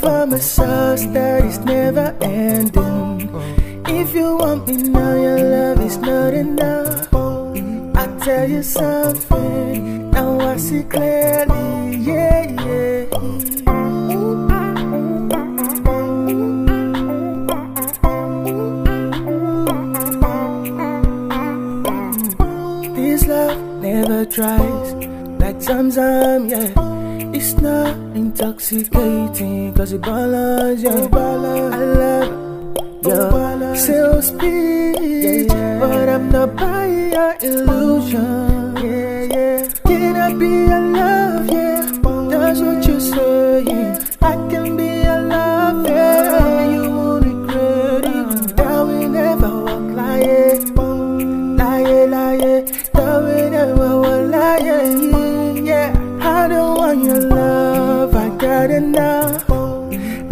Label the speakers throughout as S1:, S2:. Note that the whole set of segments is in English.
S1: for massage that is never ending. If you want me now, your love is not enough. I tell you something, now I see clearly, yeah, yeah. This love never dries, like Zamzam, yeah. It's not intoxicating, cause it balance, yeah. I love your sales speech, but I'm not buying your illusion, yeah, yeah. Can I be your love, yeah? That's what you're saying. I can be your love, yeah. You won't regret it. That we never walk lying, lying. That we never walk lying, yeah. I don't want your love, I got enough.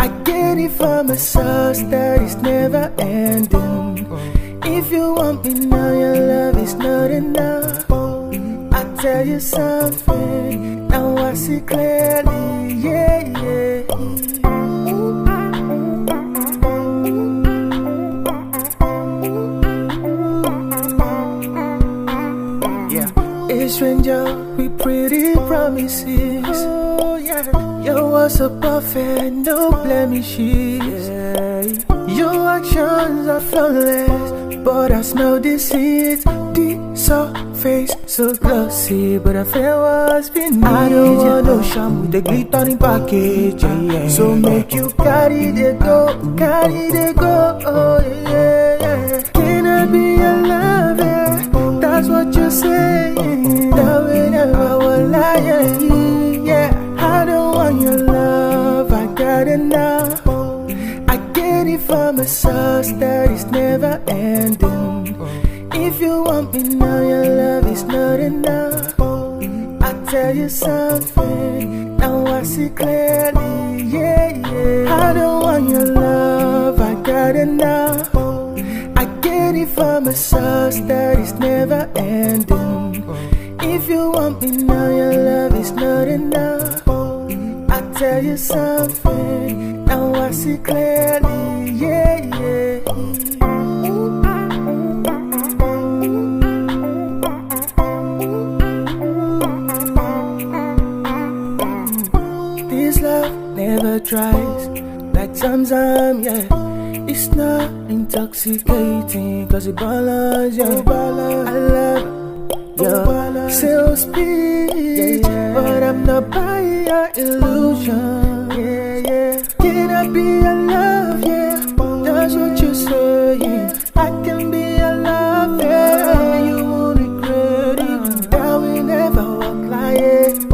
S1: I get it from a source that is never ending. If you want me now, your love is not enough. I tell you something, now I see clearly, yeah, yeah. A stranger with pretty promises. Oh yeah, your words are perfect, no blemishes. Yeah. Your actions are flawless, but I smell deceit. The surface so glossy, but I feel what's beneath. I don't want no sham with the glittering package. Yeah. So make you carry the go. Oh yeah. Can I be your lover? That's what you're saying. That we never will lie, yeah. I don't want your love, I got enough. I get it from a source that is never ending. If you want me now, your love is not enough. I tell you something, now I see clearly, yeah, yeah. I don't want your love, I got enough. I get it from a source that is never ending. If you want me now, your love is not enough. I tell you something, now I see clearly, yeah, yeah. This love never dries, like Zamzam, yeah. It's not intoxicating, cause it balance, yeah. I love your sales speech, but I'm not buying your illusion, yeah, yeah. Can I be your love, yeah? That's what you're saying. I can be your love, yeah. You won't regret it. That we never walk lying,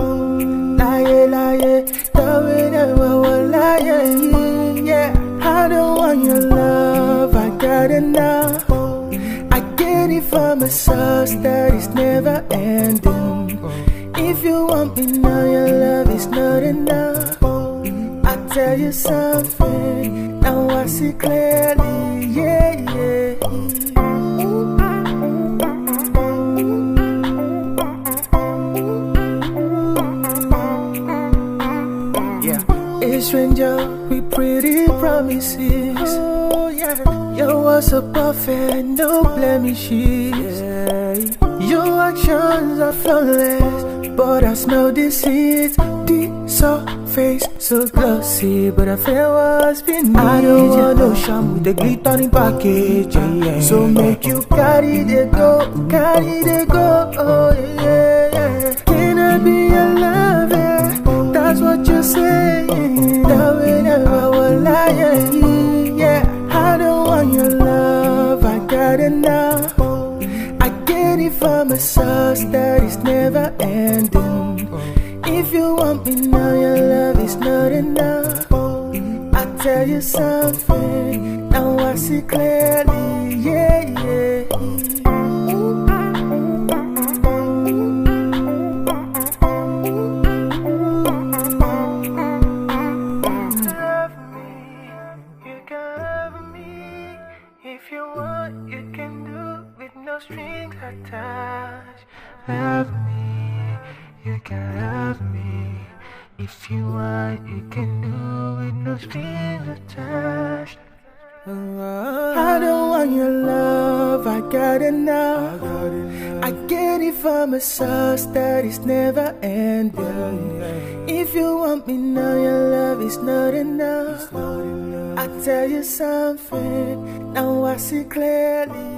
S1: that we never walk lying, yeah. I don't want your love, I got enough. I get it from a source that is never ending. If you want me now, your love is not enough. I tell you something, now I see clearly, yeah, yeah. A stranger with pretty promises. Oh yeah, your words are perfect, no blemishes. Yeah. Your actions are flawless, but I smell deceit. The surface so glossy, but I feel what's beneath. I don't want no sham with the glittering package. Yeah. So make you carry the go. Oh yeah. Can I be your lover? That's what you're saying. That we never will lie, yeah. I don't want your love, I got enough. I get it from a source that is never ending. If you want me now, your love is not enough. I tell you something, now I see clearly, yeah, yeah. If you want, you can do with no strings attached. Love me, you can love me. If you want, you can do it, no strings attached. I don't want your love, I got enough. I get it from a source that is never ending. If you want me now, your love is not enough. I tell you something, now I see clearly.